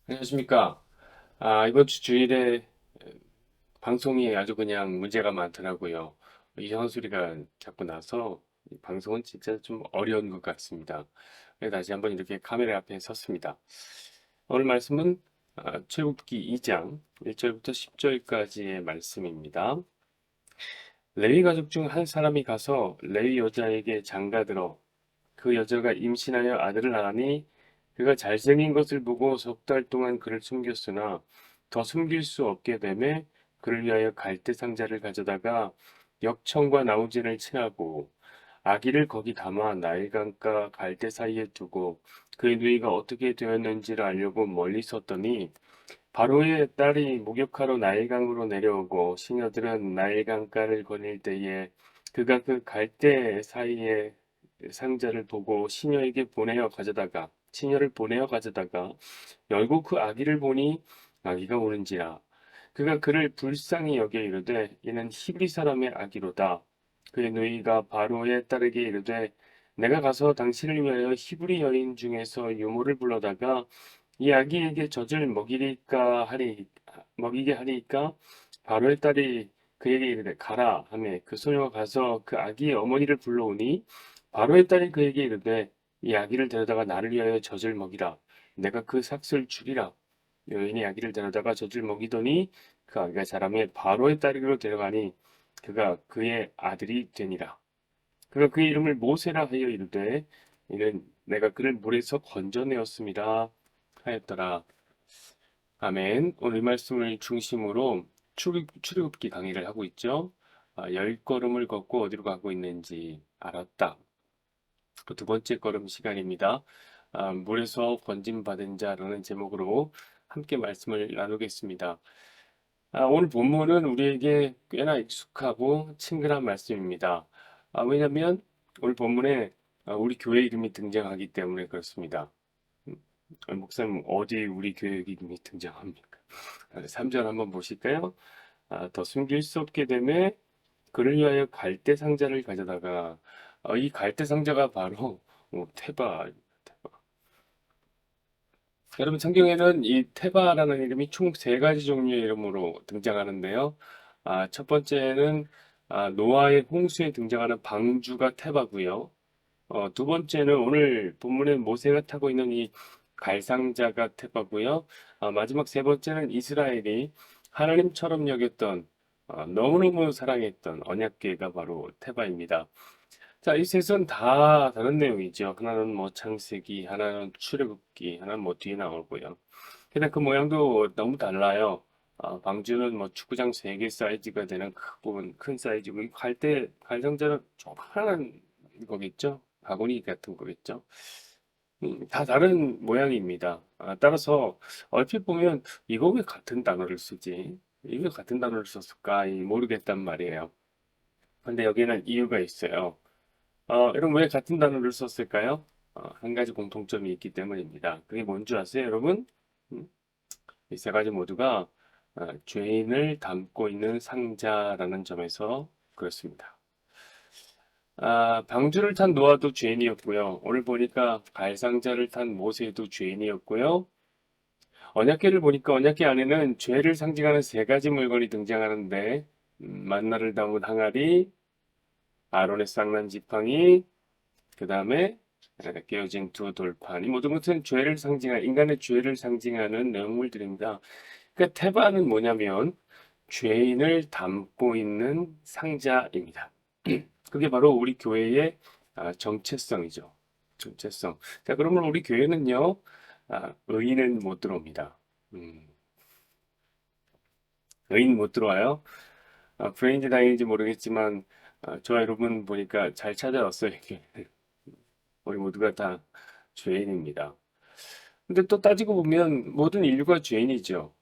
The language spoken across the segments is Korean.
안녕하십니까. 이번 주 주일에 방송이 아주 그냥 문제가 많더라고요. 이상한 소리가 자꾸 나서 이 방송은 진짜 좀 어려운 것 같습니다. 그래서 다시 한번 이렇게 카메라 앞에 섰습니다. 오늘 말씀은 출애굽기 2장 1절부터 10절까지의 말씀입니다. 레위 가족 중 한 사람이 가서 레위 여자에게 장가들어 그 여자가 임신하여 아들을 낳으니 그가 잘생긴 것을 보고 석 달 동안 그를 숨겼으나 더 숨길 수 없게 되매 그를 위하여 갈대 상자를 가져다가 역청과 나무진을 칠하고 아기를 거기 담아 나일강가 갈대 사이에 두고 그의 누이가 어떻게 되었는지를 알려고 멀리 섰더니 바로의 딸이 목욕하러 나일강으로 내려오고 시녀들은 나일강가를 거닐 때에 그가 그 갈대 사이에 상자를 보고 시녀를 보내어 가져다가 열고 그 아기를 보니 아기가 우는지라 그가 그를 불쌍히 여겨 이르되 이는 히브리 사람의 아기로다. 그의 누이가 바로의 딸에게 이르되 내가 가서 당신을 위하여 히브리 여인 중에서 유모를 불러다가 이 아기에게 젖을 먹이게 하리이까 바로의 딸이 그에게 이르되 가라 하매 그 소녀가 가서 그 아기의 어머니를 불러오니 바로의 딸이 그에게 이르되 이 아기를 데려다가 나를 위하여 젖을 먹이라 내가 그 삭슬 주리라 여인이 아기를 데려다가 젖을 먹이더니 그 아기가 자라매 바로의 딸에게로 데려가니 그가 그의 아들이 되니라 그가 그의 이름을 모세라 하여 이르되 이는 내가 그를 물에서 건져내었습니다 하였더라. 아멘. 오늘 이 말씀을 중심으로 출애굽기 강의를 하고 있죠. 열 걸음을 걷고 어디로 가고 있는지 알았다. 두 번째 걸음 시간입니다. 물에서 건짐받은 자라는 제목으로 함께 말씀을 나누겠습니다. 오늘 본문은 우리에게 꽤나 익숙하고 친근한 말씀입니다. 왜냐하면 오늘 본문에 우리 교회 이름이 등장하기 때문에 그렇습니다. 목사님 어디 우리 교회 이름이 등장합니까? 3절 한번 보실까요? 더 숨길 수 없게 되매 그를 위하여 갈대 상자를 가져다가 이 갈대 상자가 바로 테바. 여러분 성경에는 이 테바라는 이름이 총 세 가지 종류의 이름으로 등장하는데요. 첫 번째는 노아의 홍수에 등장하는 방주가 테바고요. 두 번째는 오늘 본문에 모세가 타고 있는 이 갈상자가 테바고요. 마지막 세 번째는 이스라엘이 하나님처럼 여겼던 너무너무 사랑했던 언약궤가 바로 테바입니다. 자, 이 셋은 다 다른 내용이죠. 하나는 뭐 창세기, 하나는 출애굽기, 하나는 뭐 뒤에 나오고요. 근데 그 모양도 너무 달라요. 방주는 뭐 축구장 3개 사이즈가 되는 큰 사이즈고, 이 갈상자는 조그만한 거겠죠? 바구니 같은 거겠죠? 다 다른 모양입니다. 따라서 얼핏 보면 이거 왜 같은 단어를 쓰지? 이왜 같은 단어를 썼을까? 모르겠단 말이에요. 근데 여기에는 이유가 있어요. 여러분 왜 같은 단어를 썼을까요? 한 가지 공통점이 있기 때문입니다. 그게 뭔지 아세요, 여러분? 음, 이 세 가지 모두가 죄인을 담고 있는 상자라는 점에서 그렇습니다. 방주를 탄 노아도 죄인이었고요. 오늘 보니까 갈상자를 탄 모세도 죄인이었고요. 언약궤를 보니까 언약궤 안에는 죄를 상징하는 세 가지 물건이 등장하는데 만나를 담은 항아리, 아론의 쌍난 지팡이, 그 다음에 깨어진 두 돌판. 이 모든 것은 인간의 죄를 상징하는 내용물들입니다. 그러니까 테바는 뭐냐면 죄인을 담고 있는 상자입니다. 그게 바로 우리 교회의 정체성이죠. 정체성. 자, 그러면 우리 교회는요, 의인은 못 들어옵니다. 음, 의인 못 들어와요. 불행인지 다행인지 모르겠지만, 저와 여러분 보니까 잘 찾아왔어요. 이게. 우리 모두가 다 죄인입니다. 근데 또 따지고 보면 모든 인류가 죄인이죠.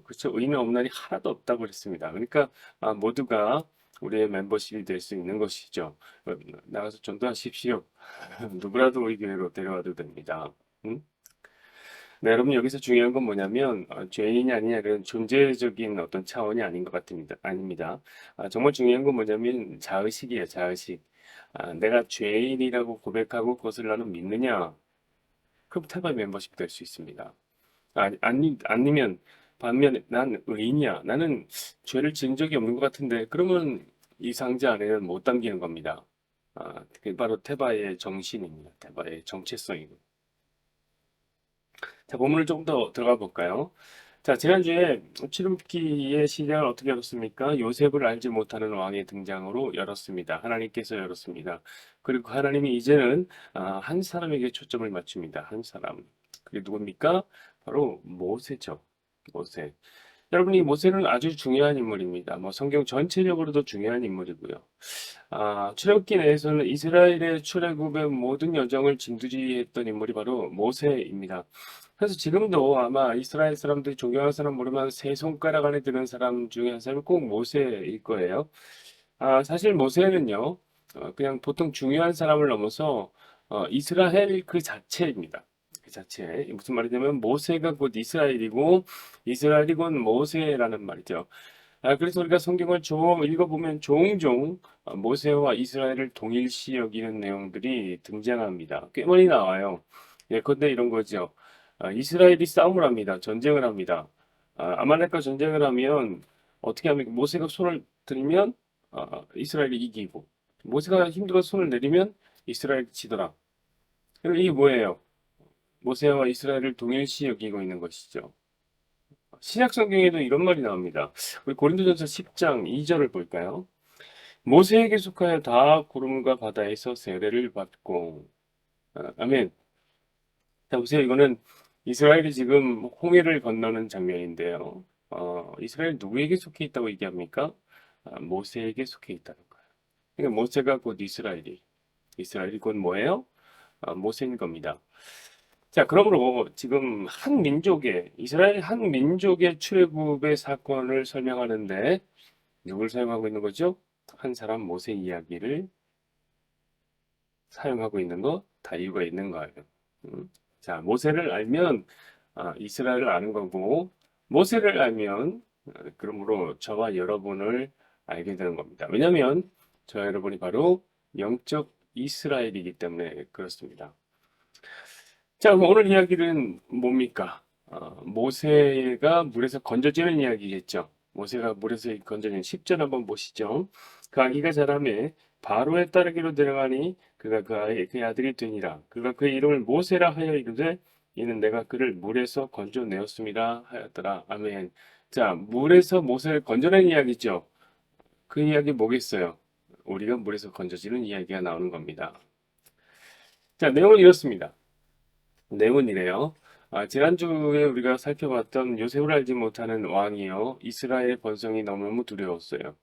그렇죠. 의인은 없나니 하나도 없다고 그랬습니다. 그러니까 모두가 우리의 멤버십이 될 수 있는 것이죠. 나가서 전도하십시오. 누구라도 우리 교회로 데려와도 됩니다. 음? 네, 여러분 여기서 중요한 건 뭐냐면 죄인이 아니냐 이런 존재적인 어떤 차원이 아닌 것 같습니다. 아닙니다. 정말 중요한 건 뭐냐면 자의식이에요. 자의식. 내가 죄인이라고 고백하고 그것을 나는 믿느냐? 그럼 태바 멤버십 될 수 있습니다. 아니면 반면에 난 의인이야. 나는 죄를 지은 적이 없는 것 같은데 그러면 이 상자 안에는 못 담기는 겁니다. 그게 바로 테바의 정신입니다. 테바의 정체성이고. 자, 본문을 조금 더 들어가 볼까요? 자, 지난주에 출애굽기의 시작을 어떻게 열었습니까? 요셉을 알지 못하는 왕의 등장으로 열었습니다. 하나님께서 열었습니다. 그리고 하나님이 이제는 한 사람에게 초점을 맞춥니다. 한 사람. 그게 누굽니까? 바로 모세죠. 모세. 여러분, 이 모세는 아주 중요한 인물입니다. 뭐 성경 전체적으로도 중요한 인물이고요. 출애굽기 내에서는 이스라엘의 출애굽의 모든 여정을 진두지휘했던 인물이 바로 모세입니다. 그래서 지금도 아마 이스라엘 사람들이 존경하는 사람 모르면 세 손가락 안에 드는 사람 중에 한 사람이 꼭 모세일 거예요. 사실 모세는요, 그냥 보통 중요한 사람을 넘어서 이스라엘 그 자체입니다. 그 자체. 무슨 말이냐면 모세가 곧 이스라엘이고 이스라엘이 곧 모세라는 말이죠. 그래서 우리가 성경을 좀 읽어보면 종종 모세와 이스라엘을 동일시 여기는 내용들이 등장합니다. 꽤 많이 나와요. 예컨대 이런 거죠. 이스라엘이 싸움을 합니다. 전쟁을 합니다. 아말렉과 전쟁을 하면 어떻게 합니까? 모세가 손을 들면 이스라엘이 이기고 모세가 힘들어 손을 내리면 이스라엘이 지더라. 그럼 이게 뭐예요? 모세와 이스라엘을 동일시 여기고 있는 것이죠. 신약 성경에도 이런 말이 나옵니다. 우리 고린도전서 10장 2절을 볼까요? 모세에게 속하여 다 구름과 바다에서 세례를 받고 아멘. 자, 보세요. 이거는 이스라엘이 지금 홍해를 건너는 장면인데요. 이스라엘 누구에게 속해 있다고 얘기합니까? 모세에게 속해 있다는 거예요. 그러니까 모세가 곧 이스라엘이 곧 뭐예요? 모세인 겁니다. 자, 그러므로 지금 이스라엘 한 민족의 출애굽의 사건을 설명하는데 누굴 사용하고 있는 거죠? 한 사람 모세 이야기를 사용하고 있는 거, 다 이유가 있는 거예요. 자, 모세를 알면 이스라엘을 아는 거고, 모세를 알면 그러므로 저와 여러분을 알게 되는 겁니다. 왜냐하면 저와 여러분이 바로 영적 이스라엘이기 때문에 그렇습니다. 자, 그럼 오늘 이야기는 뭡니까? 모세가 물에서 건져지는 이야기겠죠. 모세가 물에서 건져진 10절 한번 보시죠. 그 아기가 자라매 바로의 따르기로 데려가니 그가 그의 아들이 되니라. 그가 그의 이름을 모세라 하여 이르되 이는 내가 그를 물에서 건져내었음이라 하였더라. 아멘. 자, 물에서 모세를 건져낸 이야기죠. 그 이야기 뭐겠어요? 우리가 물에서 건져지는 이야기가 나오는 겁니다. 자, 내용은 이렇습니다. 내용은 이래요. 지난주에 우리가 살펴봤던 요셉을 알지 못하는 왕이요. 이스라엘 번성이 너무너무 두려웠어요.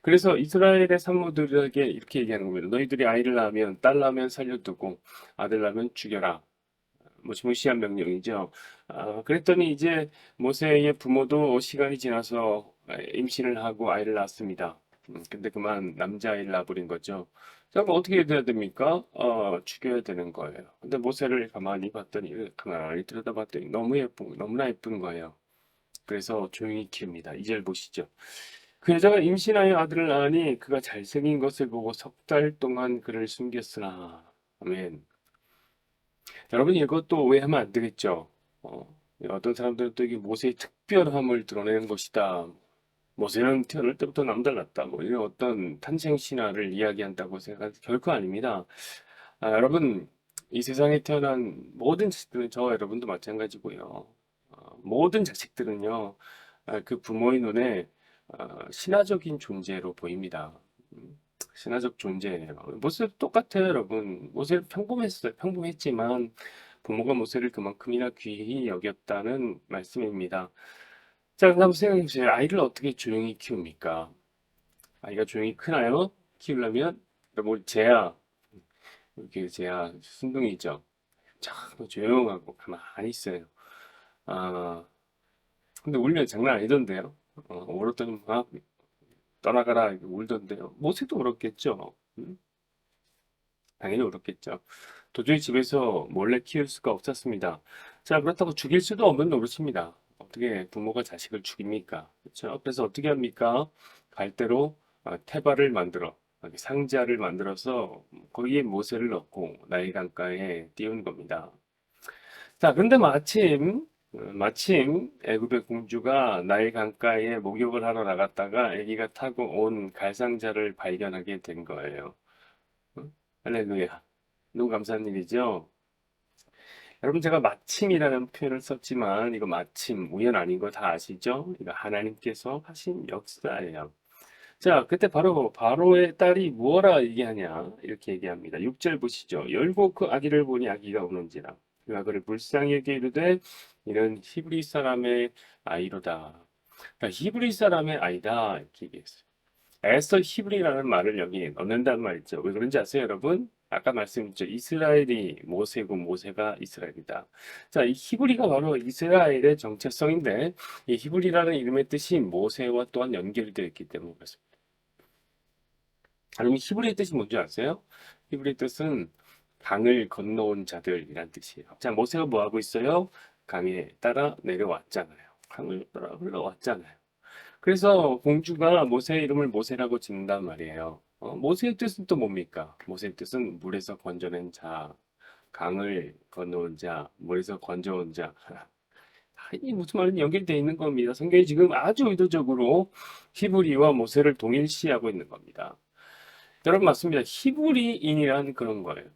그래서 이스라엘의 산모들에게 이렇게 얘기하는 겁니다. 너희들이 아이를 낳으면 딸 낳으면 살려두고 아들 낳으면 죽여라. 무시무시한 명령이죠. 그랬더니 이제 모세의 부모도 시간이 지나서 임신을 하고 아이를 낳았습니다. 근데 그만 남자아이를 낳아버린 거죠. 자, 그럼 어떻게 돼야 됩니까? 죽여야 되는 거예요. 근데 모세를 가만히 들여다봤더니 너무나 예쁜 거예요. 그래서 조용히 키웁니다. 2절 보시죠. 그 여자가 임신하여 아들을 낳으니 그가 잘생긴 것을 보고 석 달 동안 그를 숨겼으나. 아멘. 여러분 이것도 오해하면 안 되겠죠. 어, 어떤 사람들은 또 이게 모세의 특별함을 드러내는 것이다. 모세는 태어날 때부터 남달랐다. 뭐 이런 어떤 탄생 신화를 이야기한다고 생각하는 결코 아닙니다. 여러분 이 세상에 태어난 모든 자식들은 저와 여러분도 마찬가지고요. 모든 자식들은요 그 부모의 눈에 신화적인 존재로 보입니다. 신화적 존재예요. 모세도 똑같아요, 여러분. 모세 평범했어요. 평범했지만 부모가 모세를 그만큼이나 귀히 여겼다는 말씀입니다. 자, 그럼 한번 생각해 보세요. 아이를 어떻게 조용히 키웁니까? 아이가 조용히 크나요? 키우려면 뭐 쟤야, 이렇게 쟤야 순둥이죠. 참 조용하고 가만히 있어요. 아, 근데 울면 장난 아니던데요. 울었더니 막 떠나가라 이렇게 울던데요. 모세도 울었겠죠. 당연히 울었겠죠. 도저히 집에서 몰래 키울 수가 없었습니다. 자, 그렇다고 죽일 수도 없는 노릇입니다. 어떻게 부모가 자식을 죽입니까? 그렇죠? 그래서 어떻게 합니까? 갈대로 테바를 만들어 상자를 만들어서 거기에 모세를 넣고 나일 강가에 띄운 겁니다. 자, 그런데 마침 마침 애굽의 공주가 나일 강가에 목욕을 하러 나갔다가 아기가 타고 온 갈상자를 발견하게 된 거예요. 어? 할렐루야. 너무 감사한 일이죠? 여러분, 제가 마침이라는 표현을 썼지만 이거 마침 우연 아닌 거 다 아시죠? 이거 하나님께서 하신 역사예요. 자, 그때 바로 바로의 딸이 무엇라 얘기하냐 이렇게 얘기합니다. 6절 보시죠. 열고 그 아기를 보니 아기가 우는지라 그가 그를 불쌍히 여겨 이르되 이는 히브리 사람의 아이로다. 그러니까 히브리 사람의 아이다 이렇게 얘기했어요. 에서 히브리라는 말을 여기 넣는단 말이죠. 왜 그런지 아세요, 여러분? 아까 말씀드렸죠. 이스라엘이 모세고 모세가 이스라엘이다. 자, 이 히브리가 바로 이스라엘의 정체성인데 이 히브리라는 이름의 뜻이 모세와 또한 연결이 되어 있기 때문에 그렇습니다. 여러분, 히브리의 뜻이 뭔지 아세요? 히브리의 뜻은 강을 건너온 자들이란 뜻이에요. 자, 모세가 뭐 하고 있어요? 강에 따라 내려왔잖아요. 강을 따라 흘러왔잖아요. 그래서 공주가 모세의 이름을 모세라고 짓는단 말이에요. 모세의 뜻은 또 뭡니까? 모세의 뜻은 물에서 건져낸 자, 강을 건너온 자, 물에서 건져온 자. 이 무슨 말인지 연결되어 있는 겁니다. 성경이 지금 아주 의도적으로 히브리와 모세를 동일시하고 있는 겁니다. 여러분 맞습니다. 히브리인이란 그런 거예요.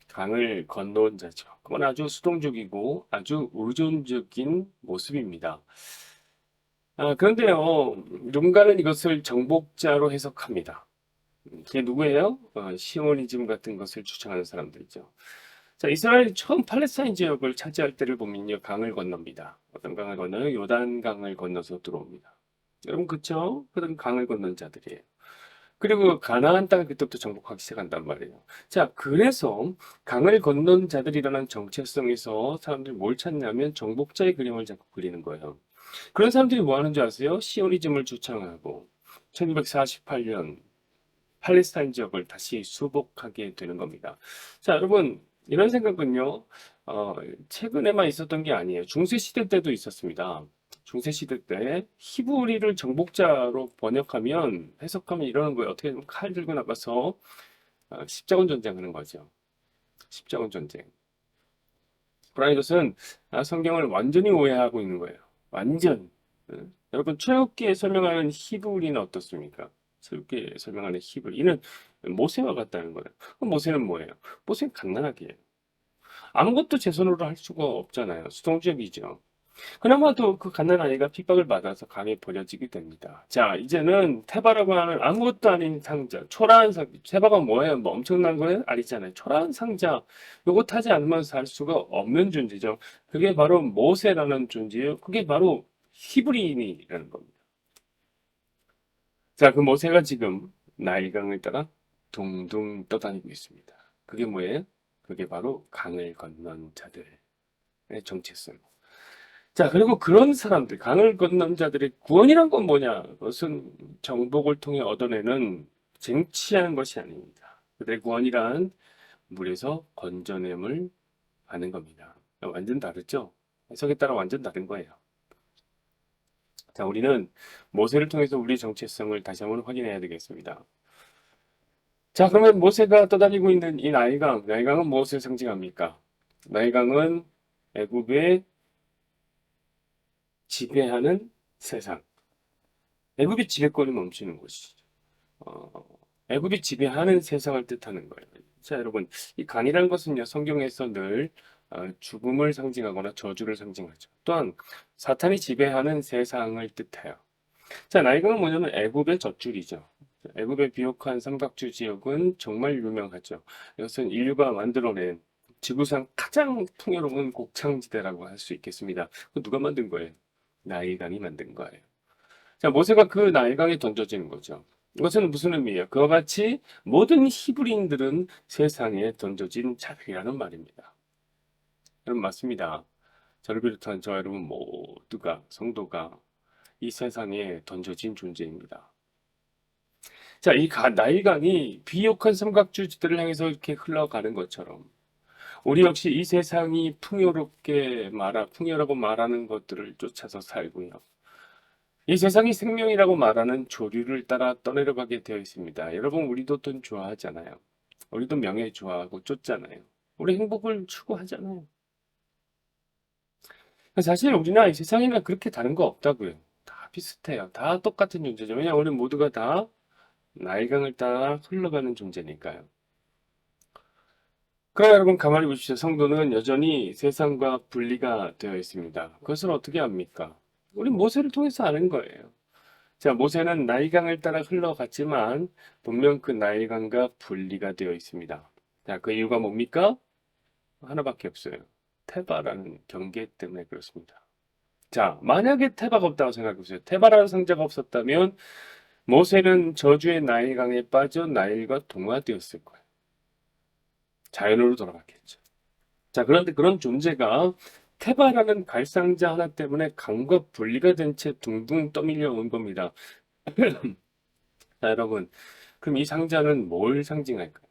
강을 건너온 자죠. 그건 아주 수동적이고 아주 의존적인 모습입니다. 그런데요, 누군가는 이것을 정복자로 해석합니다. 그게 누구예요? 시오니즘 같은 것을 주장하는 사람들이죠. 자, 이스라엘이 처음 팔레스타인 지역을 차지할 때를 보면요, 강을 건넙니다. 어떤 강을 건너요? 요단강을 건너서 들어옵니다. 여러분, 그쵸? 그런 강을 건넌 자들이에요. 그리고 가나안 땅을 그때부터 정복하기 시작한단 말이에요. 자, 그래서 강을 건넌 자들이라는 정체성에서 사람들이 뭘 찾냐면 정복자의 그림을 자꾸 그리는 거예요. 그런 사람들이 뭐 하는 줄 아세요? 시오니즘을 주창하고 1948년 팔레스타인 지역을 다시 수복하게 되는 겁니다. 자, 여러분, 이런 생각은요, 어, 최근에만 있었던 게 아니에요. 중세시대 때도 있었습니다. 중세시대 때 히브리를 정복자로 번역하면, 해석하면 이러는 거예요. 어떻게 보면 칼 들고 나가서 십자군 전쟁하는 거죠. 십자군 전쟁. 그러나 이것은 성경을 완전히 오해하고 있는 거예요. 완전. 여러분, 출애굽기에 설명하는 히브리는 어떻습니까? 출애굽기에 설명하는 히브리. 이는 모세와 같다는 거예요. 그럼 모세는 뭐예요? 모세는 갓난아기예요. 아무것도 제 손으로 할 수가 없잖아요. 수동적이죠. 그나마도 그 갓난아이가 핍박을 받아서 강에 버려지게 됩니다. 자, 이제는 테바라고 하는 아무것도 아닌 상자, 초라한 상자. 테바가 뭐예요? 뭐 엄청난 거예요? 아니잖아요. 초라한 상자. 요거 타지 않으면 살 수가 없는 존재죠. 그게 바로 모세라는 존재예요. 그게 바로 히브리인이라는 겁니다. 자, 그 모세가 지금 나일강을 따라 둥둥 떠다니고 있습니다. 그게 뭐예요? 그게 바로 강을 건넌 자들의 정체성. 자, 그리고 그런 사람들, 강을 건넌 자들의 구원이란 건 뭐냐? 그것은 정복을 통해 얻어내는 쟁취하는 것이 아닙니다. 그들의 구원이란 물에서 건져냄을 하는 겁니다. 완전 다르죠? 해석에 따라 완전 다른 거예요. 자, 우리는 모세를 통해서 우리 정체성을 다시 한번 확인해야 되겠습니다. 자, 그러면 모세가 떠다니고 있는 이 나일강, 나일강은 무엇을 상징합니까? 나일강은 애굽의 지배하는 세상, 애굽의 지배권이 멈추는 곳이죠. 어, 애굽이 지배하는 세상을 뜻하는 거예요. 자, 여러분, 이 강이라는 것은요, 성경에서 늘 죽음을 상징하거나 저주를 상징하죠. 또한 사탄이 지배하는 세상을 뜻해요. 자, 나일강은 뭐냐면 애굽의 젖줄이죠. 애굽의 비옥한 삼각주 지역은 정말 유명하죠. 이것은 인류가 만들어낸 지구상 가장 풍요로운 곡창지대라고 할 수 있겠습니다. 그 누가 만든 거예요? 나일강이 만든 거예요. 자, 모세가 그 나일강에 던져지는 거죠. 이것은 무슨 의미예요? 그와 같이 모든 히브리인들은 세상에 던져진 자들이라는 말입니다. 여러분 맞습니다. 저를 비롯한 저 여러분 모두가 성도가 이 세상에 던져진 존재입니다. 자, 이 나일강이 비옥한 삼각주지대를 향해서 이렇게 흘러가는 것처럼 우리 역시 이 세상이 풍요라고 말하는 것들을 쫓아서 살고요. 이 세상이 생명이라고 말하는 조류를 따라 떠내려가게 되어 있습니다. 여러분, 우리도 돈 좋아하잖아요. 우리도 명예 좋아하고 쫓잖아요. 우리 행복을 추구하잖아요. 사실 우리나 이 세상이나 그렇게 다른 거 없다고요. 다 비슷해요. 다 똑같은 존재죠. 왜냐하면 우리 모두가 다 나일강을 따라 흘러가는 존재니까요. 그러나 여러분 가만히 보십시오. 성도는 여전히 세상과 분리가 되어 있습니다. 그것을 어떻게 합니까? 우리 모세를 통해서 아는 거예요. 자, 모세는 나일강을 따라 흘러갔지만 분명 그 나일강과 분리가 되어 있습니다. 자, 그 이유가 뭡니까? 하나밖에 없어요. 테바라는 경계 때문에 그렇습니다. 자, 만약에 테바가 없다고 생각해 보세요. 테바라는 상자가 없었다면 모세는 저주의 나일강에 빠져 나일과 동화되었을 거예요. 자연으로 돌아갔겠죠. 자, 그런데 그런 존재가 테바라는 갈상자 하나 때문에 강과 분리가 된 채 둥둥 떠밀려 온 겁니다. 자, 여러분, 그럼 이 상자는 뭘 상징할까요?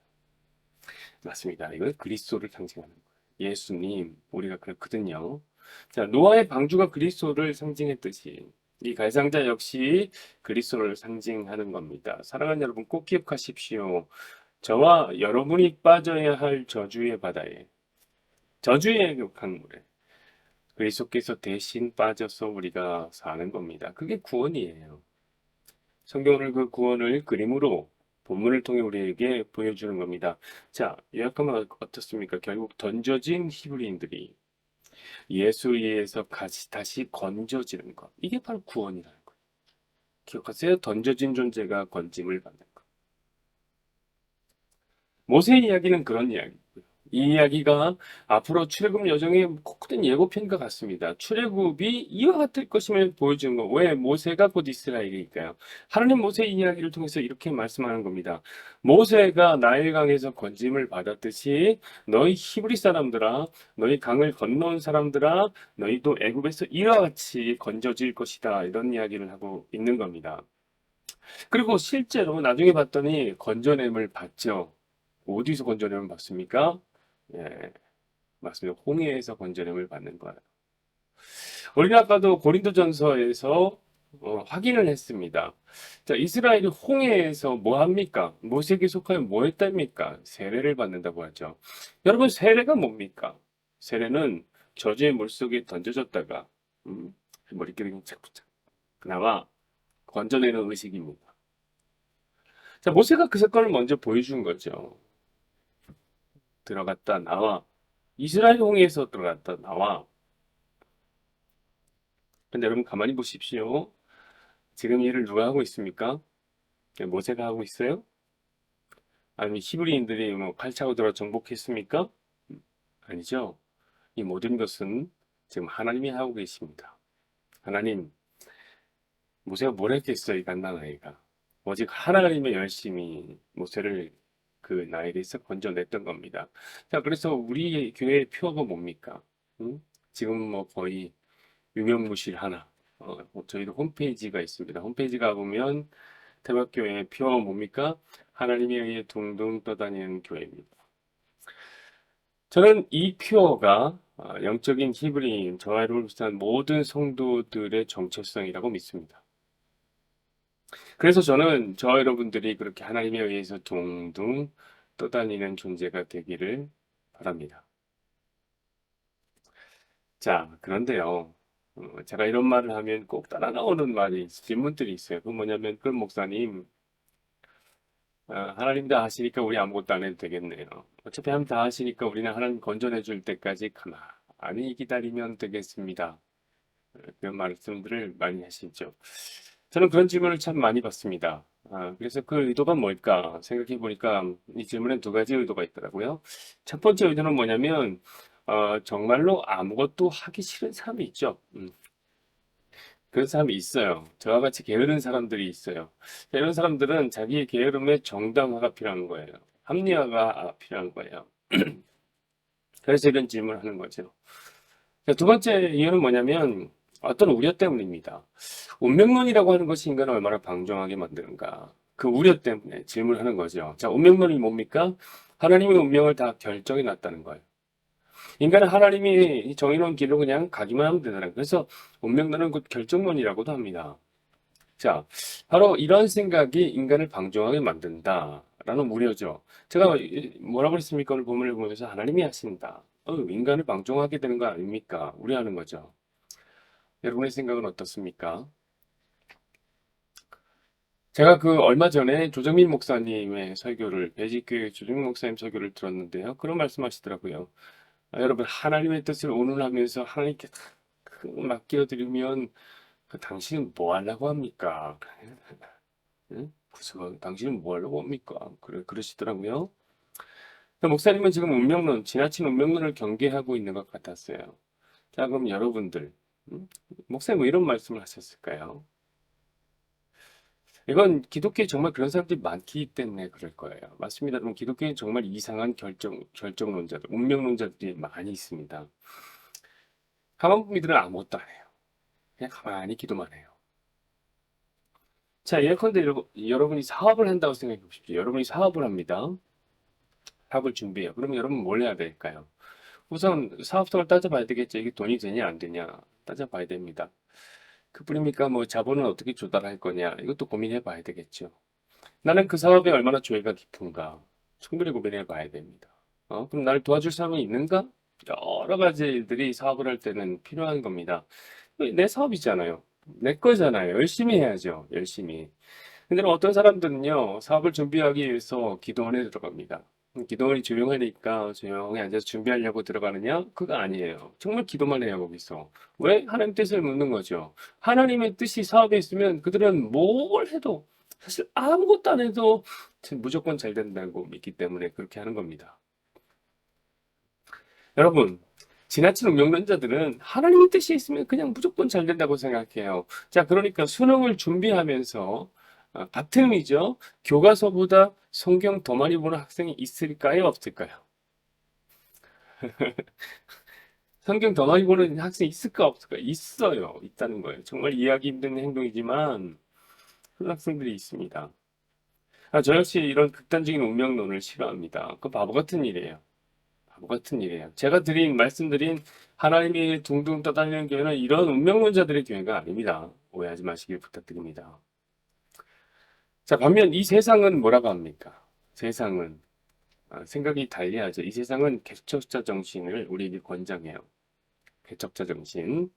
맞습니다. 이건 그리스도를 상징하는 거예요. 예수님, 우리가 그렇거든요. 자, 노아의 방주가 그리스도를 상징했듯이 이 갈상자 역시 그리스도를 상징하는 겁니다. 사랑하는 여러분, 꼭 기억하십시오. 저와 여러분이 빠져야 할 저주의 바다에, 저주의 그 강물에 그리스도께서 대신 빠져서 우리가 사는 겁니다. 그게 구원이에요. 성경은 그 구원을 그림으로 본문을 통해 우리에게 보여주는 겁니다. 자, 요약하면 어떻습니까? 결국 던져진 히브리인들이 예수에 의해서 다시 건져지는 것. 이게 바로 구원이라는 거예요. 기억하세요? 던져진 존재가 건짐을 받는 것. 모세의 이야기는 그런 이야기고요. 이 이야기가 앞으로 출애굽 여정의 코크된 예고편과 같습니다. 출애굽이 이와 같을 것임을 보여주는 거. 왜? 모세가 곧 이스라엘이니까요. 하나님 모세의 이야기를 통해서 이렇게 말씀하는 겁니다. 모세가 나일강에서 건짐을 받았듯이 너희 히브리 사람들아, 너희 강을 건너온 사람들아, 너희도 애굽에서 이와 같이 건져질 것이다. 이런 이야기를 하고 있는 겁니다. 그리고 실제로 나중에 봤더니 건져냄을 받죠. 어디서 건져냄을 받습니까? 예, 맞습니다. 홍해에서 건져냄을 받는 거예요. 우리는 아까도 고린도전서에서 확인을 했습니다. 자, 이스라엘이 홍해에서 뭐 합니까? 모세에게 속하여 뭐 했답니까? 세례를 받는다고 하죠. 여러분, 세례가 뭡니까? 세례는 저주의 물속에 던져졌다가 머리끼리 착착 나와 건져내는 의식입니다. 자, 모세가 그 사건을 먼저 보여준 거죠. 들어갔다 나와. 이스라엘 홍해에서 들어갔다 나와. 근데 여러분 가만히 보십시오. 지금 이 일을 누가 하고 있습니까? 모세가 하고 있어요? 아니면 히브리인들이 뭐 칼차고 들어 정복했습니까? 아니죠. 이 모든 것은 지금 하나님이 하고 계십니다. 하나님, 모세가 뭘 했겠어요, 이 갓난 아이가. 오직 하나님의 열심히 모세를 그 나일에서 건져냈던 겁니다. 자, 그래서 우리 교회의 표어가 뭡니까? 응? 지금 뭐 거의 유명무실 하나. 저희도 홈페이지가 있습니다. 홈페이지 가보면 대박교회의 표어 뭡니까? 하나님에 의해 둥둥 떠다니는 교회입니다. 저는 이 표어가 영적인 히브리인 저와 여러분을 비롯한 모든 성도들의 정체성이라고 믿습니다. 그래서 저는 저와 여러분들이 그렇게 하나님에 의해서 둥둥 떠다니는 존재가 되기를 바랍니다. 자, 그런데요. 제가 이런 말을 하면 꼭 따라 나오는 말이 질문들이 있어요. 그 뭐냐면, 그 목사님, 하나님 다 하시니까 우리 아무것도 안 해도 되겠네요. 어차피 하나님 다 하시니까 우리는 하나님 건져내 줄 때까지 가만히 기다리면 되겠습니다. 그런 말씀들을 많이 하시죠. 저는 그런 질문을 참 많이 받습니다. 그래서 그 의도가 뭘까 생각해 보니까 이 질문엔 두 가지 의도가 있더라고요. 첫 번째 의도는 뭐냐면, 정말로 아무것도 하기 싫은 사람이 있죠. 그런 사람이 있어요. 저와 같이 게으른 사람들이 있어요. 이런 사람들은 자기의 게으름에 정당화가 필요한 거예요. 합리화가 필요한 거예요. 그래서 이런 질문을 하는 거죠. 자, 두 번째 이유는 뭐냐면 어떤 우려 때문입니다. 운명론이라고 하는 것이 인간을 얼마나 방종하게 만드는가. 그 우려 때문에 질문하는 거죠. 자, 운명론이 뭡니까? 하나님의 운명을 다 결정해 놨다는 거예요. 인간은 하나님이 정해놓은 길로 그냥 가기만 하면 되더라고요. 그래서 운명론은 곧 결정론이라고도 합니다. 자, 바로 이런 생각이 인간을 방종하게 만든다라는 우려죠. 제가 뭐라고 그랬습니까? 오늘 본문을 보면서 하나님이 하신다. 인간을 방종하게 되는 거 아닙니까? 우려하는 거죠. 여러분의 생각은 어떻습니까? 제가 그 얼마 전에 조정민 목사님의 설교를, 배직교회 조정민 목사님 설교를 들었는데요. 그런 말씀 하시더라고요. 여러분, 하나님의 뜻을 운운하면서 하나님께 탁 맡겨드리면 당신은 뭐 하려고 합니까? 응? 그래서 당신은 뭐 하려고 합니까? 그러시더라고요. 목사님은 지금 운명론, 지나친 운명론을 경계하고 있는 것 같았어요. 자, 그럼 여러분들, 응? 목사님 왜 이런 말씀을 하셨을까요? 이건 기독교에 정말 그런 사람들이 많기 때문에 그럴 거예요. 맞습니다. 여러분, 기독교에 정말 이상한 결정론자들, 운명론자들이 많이 있습니다. 가만 보면 이들은 아무것도 안 해요. 그냥 가만히 기도만 해요. 자, 예컨대 여러분이 사업을 한다고 생각해 보십시오. 여러분이 사업을 합니다. 사업을 준비해요. 그러면 여러분 뭘 해야 될까요? 우선 사업성을 따져봐야 되겠죠. 이게 돈이 되냐 안 되냐 따져봐야 됩니다. 그뿐입니까? 뭐 자본은 어떻게 조달할 거냐 이것도 고민해 봐야 되겠죠. 나는 그 사업에 얼마나 조예가 깊은가 충분히 고민해 봐야 됩니다. 그럼 나를 도와줄 사람이 있는가? 여러 가지들이 사업을 할 때는 필요한 겁니다. 내 사업이잖아요. 내 거잖아요. 열심히 해야죠. 열심히. 근데 어떤 사람들은요, 사업을 준비하기 위해서 기도원에 들어갑니다. 기도원이 조용하니까 조용히 앉아서 준비하려고 들어가느냐? 그거 아니에요. 정말 기도만 해요, 거기서. 왜? 하나님 뜻을 묻는 거죠. 하나님의 뜻이 사업에 있으면 그들은 뭘 해도, 사실 아무것도 안 해도 무조건 잘 된다고 믿기 때문에 그렇게 하는 겁니다. 여러분, 지나친 운명론자들은 하나님의 뜻이 있으면 그냥 무조건 잘 된다고 생각해요. 자, 그러니까 수능을 준비하면서 같은 의미죠. 교과서보다 성경 더 많이 보는 학생이 있을까요? 없을까요? 성경 더 많이 보는 학생이 있을까? 없을까? 있어요. 있다는 거예요. 정말 이해하기 힘든 행동이지만 그런 학생들이 있습니다. 저 역시 이런 극단적인 운명론을 싫어합니다. 그 바보 같은 일이에요. 바보 같은 일이에요. 제가 말씀드린 하나님이 둥둥 떠다니는 교회는 이런 운명론자들의 교회가 아닙니다. 오해하지 마시길 부탁드립니다. 자, 반면 이 세상은 뭐라고 합니까? 세상은 생각이 달리하죠. 이 세상은 개척자 정신을 우리에게 권장해요. 개척자 정신.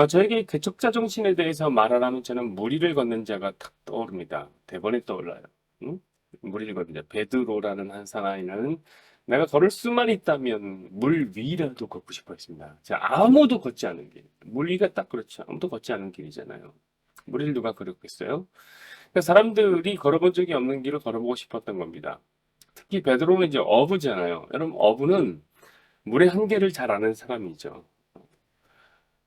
저에게 개척자 정신에 대해서 말하라면 저는 무리를 걷는 자가 탁 떠오릅니다. 대번에 떠올라요. 응? 무리를 걷는 자. 베드로라는 한 사나이는 내가 걸을 수만 있다면 물 위라도 걷고 싶어 했습니다. 자, 아무도 걷지 않은 길. 물 위가 딱 그렇죠. 아무도 걷지 않은 길이잖아요. 무리를 누가 걸었겠어요? 그러니까 사람들이 걸어본 적이 없는 길을 걸어보고 싶었던 겁니다. 특히 베드로는 이제 어부잖아요. 여러분, 어부는 물의 한계를 잘 아는 사람이죠.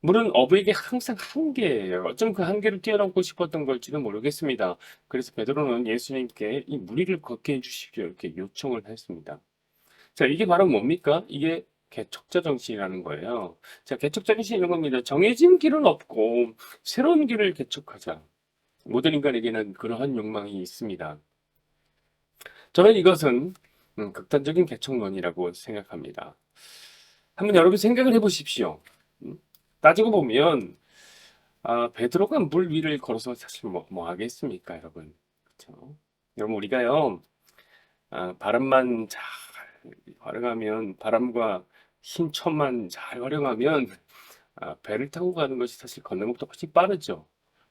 물은 어부에게 항상 한계예요. 어쩜 그 한계를 뛰어넘고 싶었던 걸지는 모르겠습니다. 그래서 베드로는 예수님께 이 무리를 걷게 해주십시오. 이렇게 요청을 했습니다. 자, 이게 바로 뭡니까? 이게 개척자 정신이라는 거예요. 자, 개척자 정신이 이런 겁니다. 정해진 길은 없고 새로운 길을 개척하자. 모든 인간에게는 그러한 욕망이 있습니다. 저는 이것은 극단적인 개척론이라고 생각합니다. 한번 여러분 생각을 해보십시오. 음, 따지고 보면 베드로가 물 위를 걸어서 사실 뭐 하겠습니까, 여러분? 그렇죠? 여러분 우리가요 바람만 잘 활용하면 바람과 힘천만 잘 활용하면 배를 타고 가는 것이 사실 걷는 것보다 훨씬 빠르죠.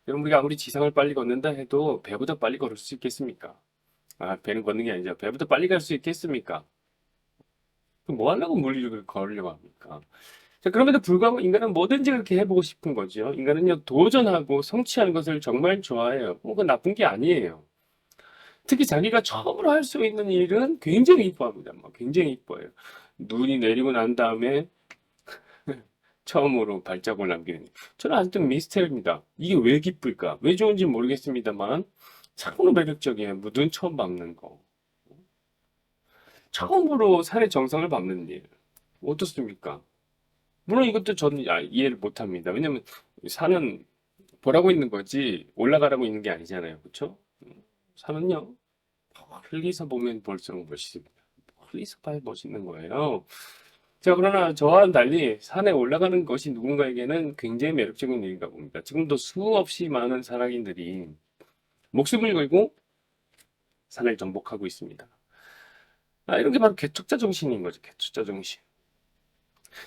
여러분 우리가 아무리 지상을 빨리 걷는다 해도 배보다 빨리 걸을 수 있겠습니까? 배는 걷는 게 아니죠. 배보다 빨리 갈 수 있겠습니까? 그럼 뭐 하려고 물 위를 걸으려고 합니까? 자, 그럼에도 불구하고 인간은 뭐든지 그렇게 해보고 싶은 거죠. 인간은요, 도전하고 성취하는 것을 정말 좋아해요. 그건 나쁜 게 아니에요. 특히 자기가 처음으로 할 수 있는 일은 굉장히 이뻐합니다. 굉장히 이뻐해요. 눈이 내리고 난 다음에 처음으로 발자국을 남기는. 저는 아직도 미스테리입니다. 이게 왜 기쁠까? 왜 좋은지 모르겠습니다만, 참으로 매력적이에요. 눈 처음 밟는 거. 처음으로 산의 정상을 밟는 일. 어떻습니까? 물론 이것도 저는 이해를 못 합니다. 왜냐면 산은 보라고 있는 거지 올라가라고 있는 게 아니잖아요. 그렇죠? 산은요. 멀리서 보면 볼수록 멋있습니다. 멀리서 봐야 멋있는 거예요. 자, 그러나 저와는 달리 산에 올라가는 것이 누군가에게는 굉장히 매력적인 일인가 봅니다. 지금도 수없이 많은 산악인들이 목숨을 걸고 산을 정복하고 있습니다. 이런 게 바로 개척자 정신인 거죠. 개척자 정신.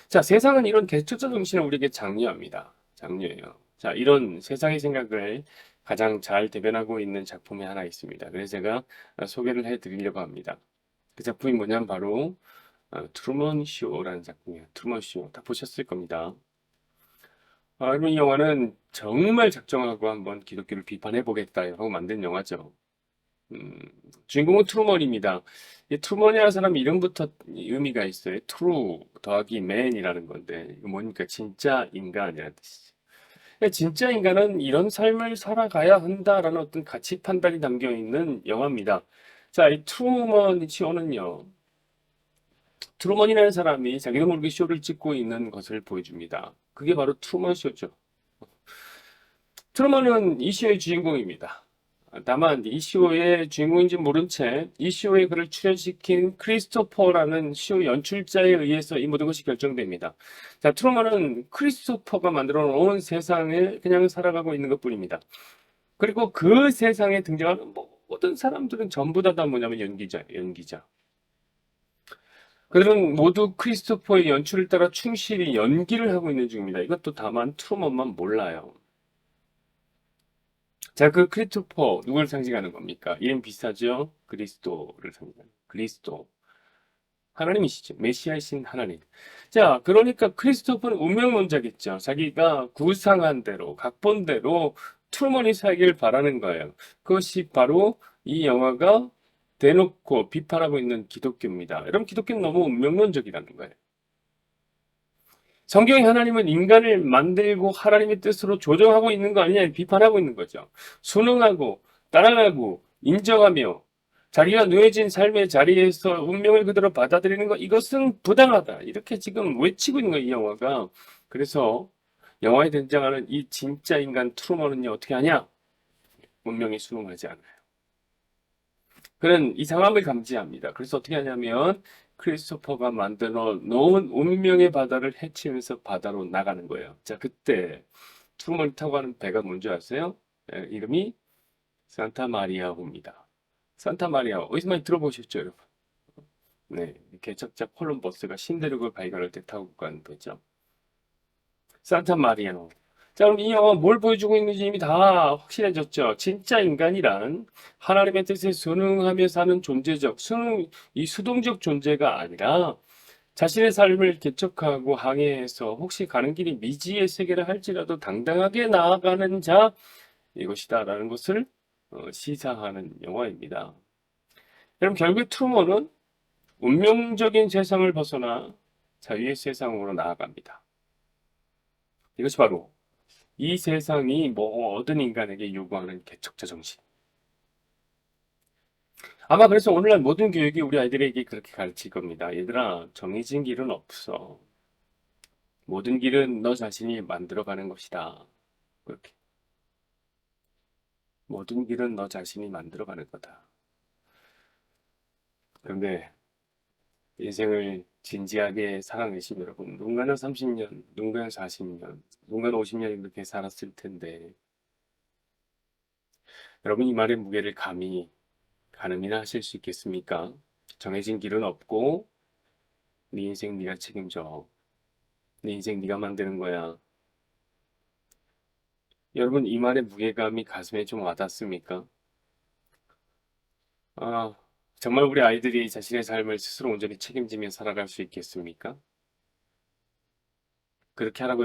자, 세상은 이런 개척자 정신을 우리에게 장려합니다. 장르예요. 자, 이런 세상의 생각을 가장 잘 대변하고 있는 작품이 하나 있습니다. 그래서 제가 소개를 해드리려고 합니다. 그 작품이 뭐냐면 바로 트루먼 쇼라는 작품이에요. 트루먼 쇼. 다 보셨을 겁니다. 여러분, 이 영화는 정말 작정하고 한번 기독교를 비판해 보겠다 하고 만든 영화죠. 음, 주인공은 트루먼입니다. 이 트루먼이라는 사람 이름부터 의미가 있어요. 트루 더하기 맨이라는 건데, 이거 뭡니까? 진짜 인간이라는 뜻이죠. 진짜 인간은 이런 삶을 살아가야 한다라는 어떤 가치 판단이 담겨 있는 영화입니다. 자, 이 트루먼 쇼는요, 트루먼이라는 사람이 자기도 모르게 쇼를 찍고 있는 것을 보여줍니다. 그게 바로 트루먼 쇼죠. 트루먼은 이 쇼의 주인공입니다. 다만 이 쇼의 주인공인지 모른 채 이 쇼에 그를 출연시킨 크리스토퍼라는 쇼 연출자에 의해서 이 모든 것이 결정됩니다. 자, 트루먼은 크리스토퍼가 만들어 놓은 세상에 그냥 살아가고 있는 것뿐입니다. 그리고 그 세상에 등장하는 모든 사람들은 전부 다 뭐냐면 연기자. 그들은 모두 크리스토퍼의 연출을 따라 충실히 연기를 하고 있는 중입니다. 이것도 다만 트루먼만 몰라요. 자, 그 크리스토퍼 누굴 상징하는 겁니까? 이름 비슷하죠? 그리스도를 상징하는 그리스도. 하나님이시죠. 메시아이신 하나님. 자, 그러니까 크리스토퍼는 운명론자겠죠. 자기가 구상한 대로, 각본대로 트루먼이 살기를 바라는 거예요. 그것이 바로 이 영화가 대놓고 비판하고 있는 기독교입니다. 여러분, 기독교는 너무 운명론적이라는 거예요. 성경의 하나님은 인간을 만들고 하나님의 뜻으로 조정하고 있는 거 아니냐 비판하고 있는 거죠. 순응하고 따라가고 인정하며 자기가 누해진 삶의 자리에서 운명을 그대로 받아들이는 것 이것은 부당하다. 이렇게 지금 외치고 있는 거예요, 이 영화가. 그래서 영화에 등장하는 이 진짜 인간 트루먼은요, 어떻게 하냐? 운명에 순응하지 않아요. 그는 이 상황을 감지합니다. 그래서 어떻게 하냐면 크리스토퍼가 만들어 놓은 운명의 바다를 헤치면서 바다로 나가는 거예요. 자, 그때 트루먼이 타고 가는 배가 뭔지 아세요? 이름이 산타 마리아호입니다. 산타 마리아 어디서 많이 들어보셨죠, 여러분? 네, 개척자 콜럼버스가 신대륙을 발견할 때 타고 간 배죠. 산타 마리아노. 자, 그럼 이 영화 뭘 보여주고 있는지 이미 다 확실해졌죠. 진짜 인간이란 하나님의 뜻에 순응하며 사는 이 수동적 존재가 아니라 자신의 삶을 개척하고 항해해서 혹시 가는 길이 미지의 세계라 할지라도 당당하게 나아가는 자, 이것이다라는 것을 시사하는 영화입니다. 여러분, 결국 트루먼은 운명적인 세상을 벗어나 자유의 세상으로 나아갑니다. 이것이 바로 이 세상이 모든 인간에게 요구하는 개척자 정신. 아마 그래서 오늘날 모든 교육이 우리 아이들에게 그렇게 가르칠 겁니다. 얘들아, 정해진 길은 없어. 모든 길은 너 자신이 만들어가는 것이다. 그렇게. 모든 길은 너 자신이 만들어가는 거다. 그런데 인생을 진지하게 살아내신 여러분, 누군가는 30년, 누군가는 40년, 누군가는 50년 이렇게 살았을 텐데, 여러분 이 말의 무게를 감히 가늠이나 하실 수 있겠습니까? 정해진 길은 없고 네 인생 네가 책임져. 네 인생 네가 만드는 거야. 여러분 이 말의 무게감이 가슴에 좀 와닿습니까? 아, 정말 우리 아이들이 자신의 삶을 스스로 온전히 책임지며 살아갈 수 있겠습니까? 그렇게 하라고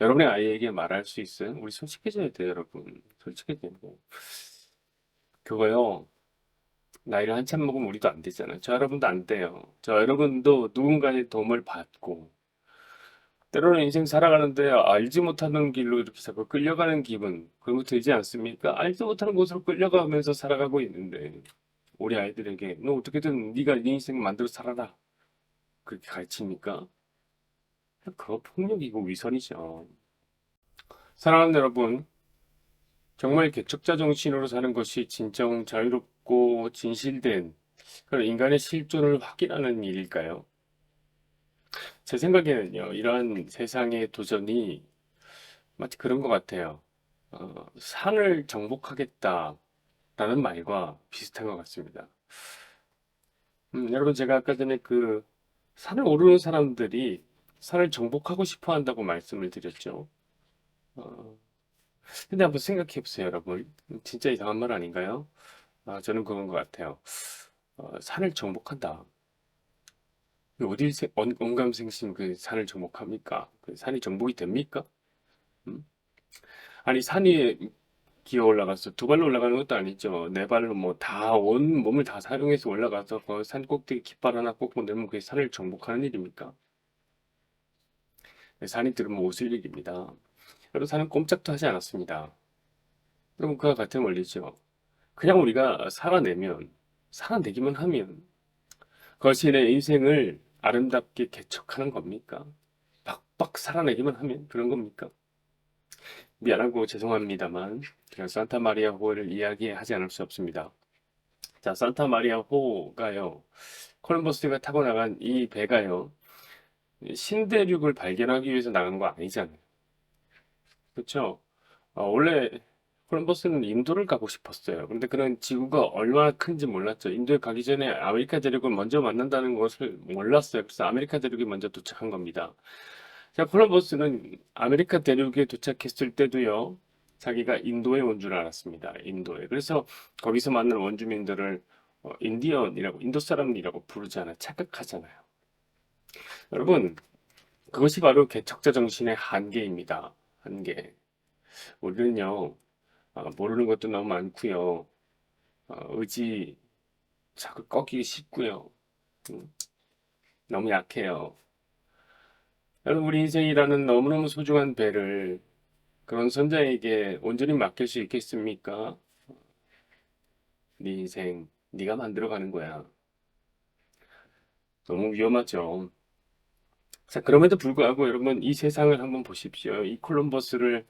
여러분의 아이에게 말할 수 있어요? 우리 솔직해져야 돼요, 여러분. 솔직해져야 돼요. 그거요. 나이를 한참 먹으면 우리도 안 되잖아요. 저 여러분도 안 돼요. 저 여러분도 누군가의 도움을 받고 때로는 인생 살아가는데 알지 못하는 길로 이렇게 자꾸 끌려가는 기분 그런 거 들지 않습니까? 알지 못하는 곳으로 끌려가면서 살아가고 있는데 우리 아이들에게 너 어떻게든 네가 네 인생 만들어 살아라 그렇게 가르칩니까? 그거 폭력이고 위선이죠. 사랑하는 여러분, 정말 개척자 정신으로 사는 것이 진정 자유롭고 진실된 그런 인간의 실존을 확인하는 일일까요? 제 생각에는요, 이러한 세상의 도전이 마치 그런 것 같아요. 산을 정복하겠다라는 말과 비슷한 것 같습니다. 여러분, 제가 아까 전에 그 산을 오르는 사람들이 산을 정복하고 싶어 한다고 말씀을 드렸죠. 어, 근데 한번 생각해 보세요, 여러분. 진짜 이상한 말 아닌가요? 저는 그런 것 같아요. 산을 정복한다. 언감생심 그 산을 정복합니까? 그 산이 정복이 됩니까? 음? 아니, 산 위에 기어 올라가서 두 발로 올라가는 것도 아니죠. 네 발로 뭐 다 온 몸을 다 사용해서 올라가서 그 산 꼭대기 깃발 하나 꽂고 내면 그게 산을 정복하는 일입니까? 네, 산이 들으면 웃을 일입니다. 여러분, 산은 꼼짝도 하지 않았습니다. 여러분, 그와 같은 원리죠. 그냥 우리가 살아내기만 하면 그것이 내 인생을 아름답게 개척하는 겁니까? 박박 살아내기만 하면 그런 겁니까? 미안하고 죄송합니다만 제가 산타 마리아 호를 이야기하지 않을 수 없습니다. 자, 산타 마리아 호가요. 콜럼버스가 타고 나간 이 배가요. 신대륙을 발견하기 위해서 나간 거 아니잖아요. 그렇죠? 원래 콜럼버스는 인도를 가고 싶었어요. 근데 그런 지구가 얼마나 큰지 몰랐죠. 인도에 가기 전에 아메리카 대륙을 먼저 만난다는 것을 몰랐어요. 그래서 아메리카 대륙에 먼저 도착한 겁니다. 자, 콜럼버스는 아메리카 대륙에 도착했을 때도요, 자기가 인도에 온 줄 알았습니다. 인도에. 그래서 거기서 만난 원주민들을 인디언이라고, 인도 사람이라고 부르잖아요. 착각하잖아요. 여러분, 그것이 바로 개척자 정신의 한계입니다. 한계. 우리는요, 모르는 것도 너무 많고요. 의지 자꾸 꺾이기 쉽고요. 음, 너무 약해요. 여러분, 우리 인생이라는 너무너무 소중한 배를 그런 선자에게 온전히 맡길 수 있겠습니까? 네 인생, 네가 만들어가는 거야. 너무 위험하죠. 자, 그럼에도 불구하고 여러분, 이 세상을 한번 보십시오. 이 콜럼버스를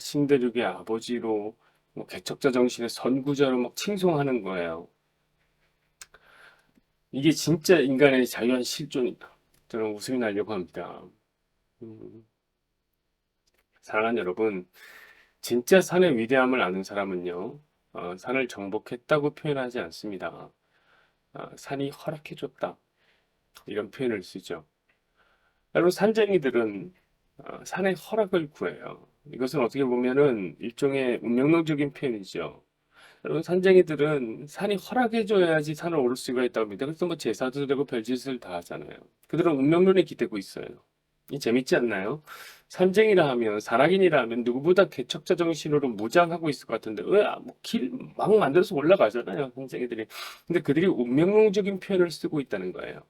신대륙의 아버지로, 뭐 개척자 정신의 선구자로 막 칭송하는 거예요. 이게 진짜 인간의 자유한 실존이다. 저는 웃음이 나려고 합니다. 음, 사랑하는 여러분, 진짜 산의 위대함을 아는 사람은요, 산을 정복했다고 표현하지 않습니다. 산이 허락해줬다. 이런 표현을 쓰죠. 여러분, 산쟁이들은 산의 허락을 구해요. 이것은 어떻게 보면은 일종의 운명론적인 표현이죠. 여러분, 산쟁이들은 산이 허락해줘야지 산을 오를 수가 있다고 합니다. 그래서 뭐 제사도 되고 별짓을 다 하잖아요. 그들은 운명론에 기대고 있어요. 이 재밌지 않나요? 산쟁이라 하면, 산악인이라 하면 누구보다 개척자 정신으로 무장하고 있을 것 같은데, 왜, 뭐, 길 막 만들어서 올라가잖아요, 산쟁이들이. 근데 그들이 운명론적인 표현을 쓰고 있다는 거예요.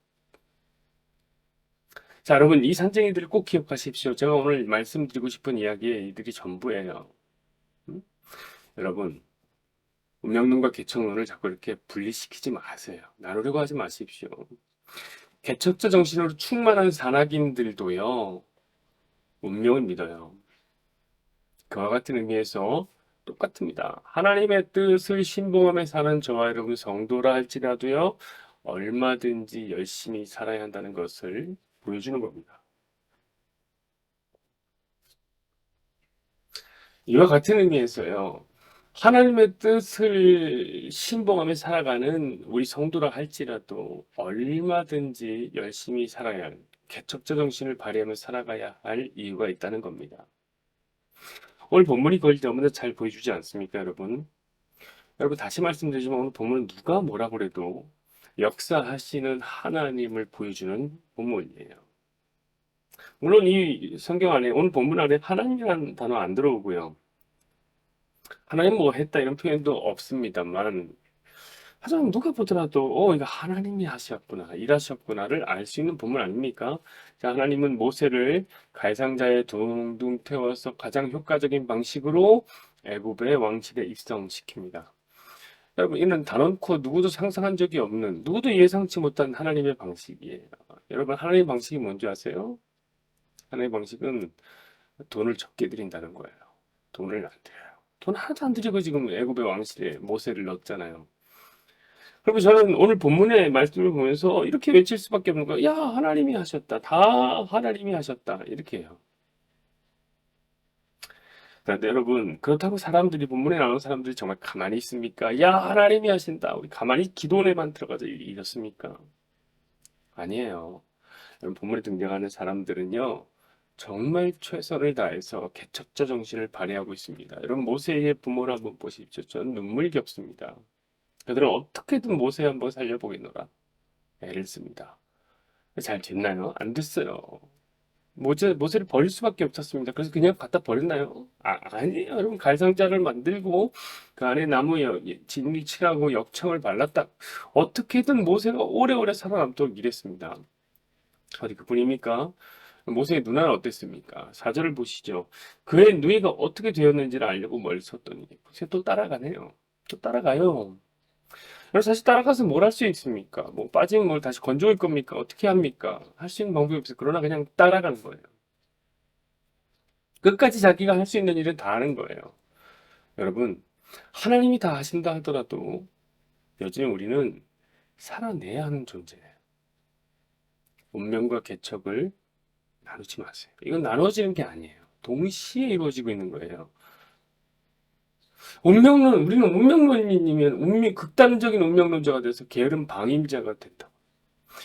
자, 여러분, 이 산쟁이들을 꼭 기억하십시오. 제가 오늘 말씀드리고 싶은 이야기의 이들이 전부예요. 음? 여러분, 운명론과 개척론을 자꾸 이렇게 분리시키지 마세요. 나누려고 하지 마십시오. 개척자 정신으로 충만한 산악인들도요, 운명을 믿어요. 그와 같은 의미에서 똑같습니다. 하나님의 뜻을 신봉하며 사는 저와 여러분 성도라 할지라도요, 얼마든지 열심히 살아야 한다는 것을 보여주는 겁니다. 이와 같은 의미에서요, 하나님의 뜻을 신봉하며 살아가는 우리 성도라 할지라도 얼마든지 열심히 살아야 할, 개척자 정신을 발휘하며 살아가야 할 이유가 있다는 겁니다. 오늘 본문이 그걸 너무나 잘 보여주지 않습니까, 여러분? 여러분, 다시 말씀드리지만 오늘 본문은 누가 뭐라 그래도 역사하시는 하나님을 보여주는 본문이에요. 물론 이 성경 안에, 오늘 본문 안에 하나님이라는 단어 안 들어오고요. 하나님 뭐 했다 이런 표현도 없습니다만, 하지만 누가 보더라도 이거 하나님이 하셨구나, 일하셨구나를 알 수 있는 본문 아닙니까? 자, 하나님은 모세를 가해상자에 둥둥 태워서 가장 효과적인 방식으로 애굽의 왕실에 입성시킵니다. 여러분, 이는 단언코 누구도 상상한 적이 없는, 누구도 예상치 못한 하나님의 방식이에요. 여러분, 하나님의 방식이 뭔지 아세요? 하나님의 방식은 돈을 적게 드린다는 거예요. 돈을 안 드려요. 돈 하나도 안 드리고 지금 애굽의 왕실에 모세를 넣었잖아요. 그러면 저는 오늘 본문의 말씀을 보면서 이렇게 외칠 수밖에 없는 거예요. 야, 하나님이 하셨다. 다 하나님이 하셨다. 이렇게 해요. 그런데 여러분, 그렇다고 사람들이, 본문에 나오는 사람들이 정말 가만히 있습니까? 야, 하나님이 하신다. 우리 가만히 기도원에만 들어가자. 이렇습니까? 아니에요. 여러분, 본문에 등장하는 사람들은요, 정말 최선을 다해서 개척자 정신을 발휘하고 있습니다. 여러분 모세의 부모를 한번 보십시오. 저는 눈물겹습니다. 그들은 어떻게든 모세 한번 살려보겠노라 애를 씁니다. 잘 됐나요? 안 됐어요. 모세를 버릴 수밖에 없었습니다. 그래서 그냥 갖다 버렸나요? 아니에요. 여러분 갈상자를 만들고 그 안에 나무 진리 칠하고 역청을 발랐다. 어떻게든 모세가 오래오래 살아남도록 일했습니다. 어디 그뿐입니까? 모세의 누나는 어땠습니까? 4절을 보시죠. 그의 누이가 어떻게 되었는지를 알려고 멀리 섰더니 모세 또 따라가네요. 또 따라가요. 그래서 사실 따라가서 뭘 할 수 있습니까? 뭐 빠진 뭘 다시 건져올 겁니까? 어떻게 합니까? 할 수 있는 방법이 없어요. 그러나 그냥 따라가는 거예요. 끝까지 자기가 할 수 있는 일은 다 하는 거예요. 여러분, 하나님이 다 하신다 하더라도 여전히 우리는 살아내야 하는 존재예요. 운명과 개척을 나누지 마세요. 이건 나눠지는 게 아니에요. 동시에 이루어지고 있는 거예요. 우리는 운명론이면 극단적인 운명론자가 돼서 게으른 방임자가 된다.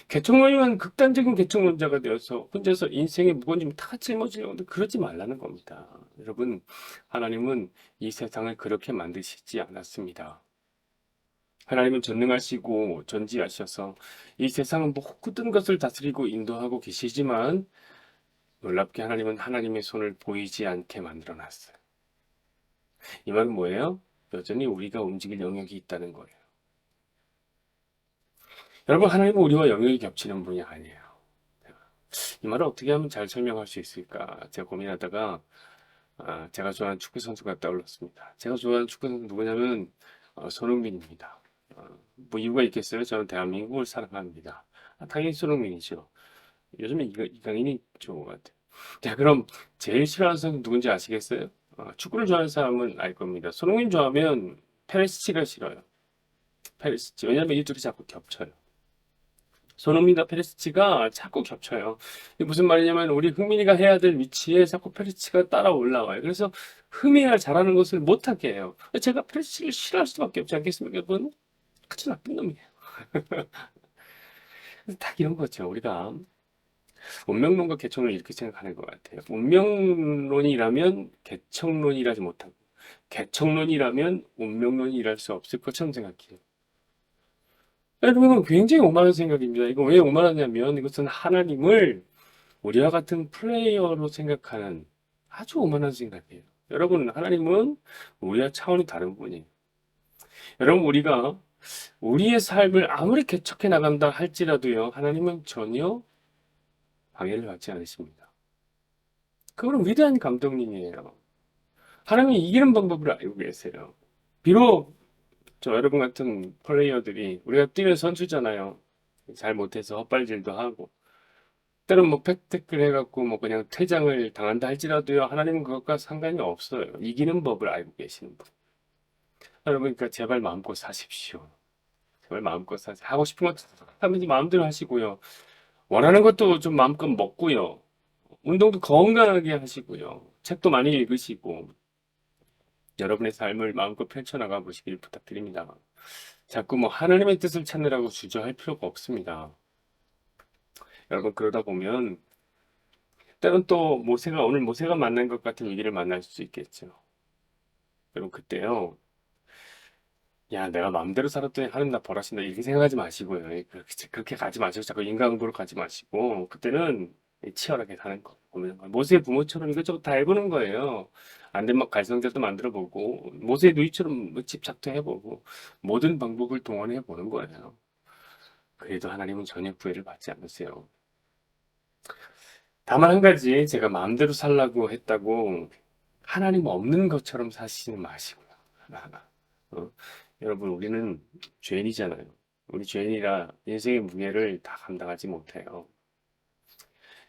개척론이면 극단적인 개척론자가 되어서 혼자서 인생의 무거운 다 짊어지려고 하는데 그러지 말라는 겁니다. 여러분, 하나님은 이 세상을 그렇게 만드시지 않았습니다. 하나님은 전능하시고 전지하셔서 이 세상은 모든 것을 다스리고 인도하고 계시지만 놀랍게 하나님은 하나님의 손을 보이지 않게 만들어 놨어요. 이 말은 뭐예요? 여전히 우리가 움직일 영역이 있다는 거예요. 여러분, 하나님은 우리와 영역이 겹치는 분이 아니에요. 이 말을 어떻게 하면 잘 설명할 수 있을까? 제가 고민하다가 제가 좋아하는 축구 선수가 떠올랐습니다. 제가 좋아하는 축구 선수 누구냐면 손흥민입니다. 뭐 이유가 있겠어요? 저는 대한민국을 사랑합니다. 당연히 손흥민이죠. 요즘에 이강인이 좋은 것 같아요. 자, 그럼 제일 싫어하는 선수 누군지 아시겠어요? 축구를 좋아하는 사람은 알 겁니다. 손흥민 좋아하면 페리시치가 싫어요. 페리시치. 왜냐면 이 둘이 자꾸 겹쳐요. 손흥민과 페리시치가 자꾸 겹쳐요. 이게 무슨 말이냐면 우리 흥민이가 해야 될 위치에 자꾸 페리시치가 따라 올라와요. 그래서 흥민이가 잘하는 것을 못하게 해요. 제가 페리시치를 싫어할 수밖에 없지 않겠습니까, 여러분? 아주 나쁜 놈이에요. 딱 이런 거죠. 우리가 운명론과 개척론을 이렇게 생각하는 것 같아요. 운명론이라면 개척론이라지 못하고 개척론이라면 운명론이 일할 수 없을 것처럼 생각해요. 여러분 이건 굉장히 오만한 생각입니다. 이거 왜 오만하냐면 이것은 하나님을 우리와 같은 플레이어로 생각하는 아주 오만한 생각이에요. 여러분 하나님은 우리와 차원이 다른 분이에요. 여러분 우리가 우리의 삶을 아무리 개척해 나간다 할지라도요. 하나님은 전혀 방해를 받지 않으십니다. 그거는 위대한 감독님이에요. 하나님이 이기는 방법을 알고 계세요. 비록 저 여러분 같은 플레이어들이 우리가 뛰는 선수잖아요. 잘 못해서 헛발질도 하고 때론 뭐 팩태클 해갖고 뭐 그냥 퇴장을 당한다 할지라도요. 하나님은 그것과 상관이 없어요. 이기는 법을 알고 계시는 분. 여러분 그러니까 제발 마음껏 사십시오. 제발 마음껏 사세요. 하고 싶은 것 하면서 마음대로 하시고요. 원하는 것도 좀 마음껏 먹고요. 운동도 건강하게 하시고요. 책도 많이 읽으시고 여러분의 삶을 마음껏 펼쳐나가 보시길 부탁드립니다. 자꾸 뭐 하나님의 뜻을 찾느라고 주저할 필요가 없습니다. 여러분 그러다 보면 때론 또 오늘 모세가 만난 것 같은 위기를 만날 수 있겠죠. 여러분 그때요. 야 내가 마음대로 살았더니 하나님 나 벌하신다 이렇게 생각하지 마시고요. 그렇게 가지 마시고 자꾸 인간으로 가지 마시고 그때는 치열하게 사는 거 보면 모세의 부모처럼 이것저것 다 해보는 거예요. 안 되면 막 갈성제도 만들어 보고 모세의 누이처럼 뭐 집착도 해보고 모든 방법을 동원해 보는 거예요. 그래도 하나님은 전혀 구애를 받지 않으세요. 다만 한 가지 제가 마음대로 살라고 했다고 하나님 없는 것처럼 사시는 마시고요. 어? 여러분 우리는 죄인이잖아요. 우리 죄인이라 인생의 무게를 다 감당하지 못해요.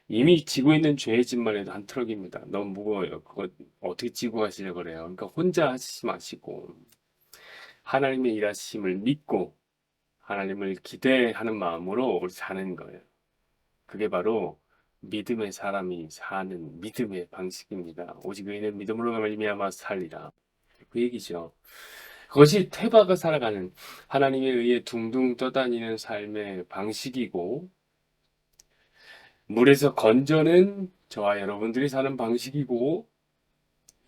이미 지고 있는 죄의 짐만 해도 한 트럭입니다. 너무 무거워요. 그거 어떻게 지고 가시려고 그래요. 그러니까 혼자 하시지 마시고 하나님의 일하심을 믿고 하나님을 기대하는 마음으로 우리 사는 거예요. 그게 바로 믿음의 사람이 사는 믿음의 방식입니다. 오직 의인은 믿음으로 말미암아 살리라. 그 얘기죠. 그것이 테바가 살아가는 하나님에 의해 둥둥 떠다니는 삶의 방식이고 물에서 건져낸 저와 여러분들이 사는 방식이고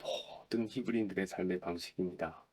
모든 히브리인들의 삶의 방식입니다.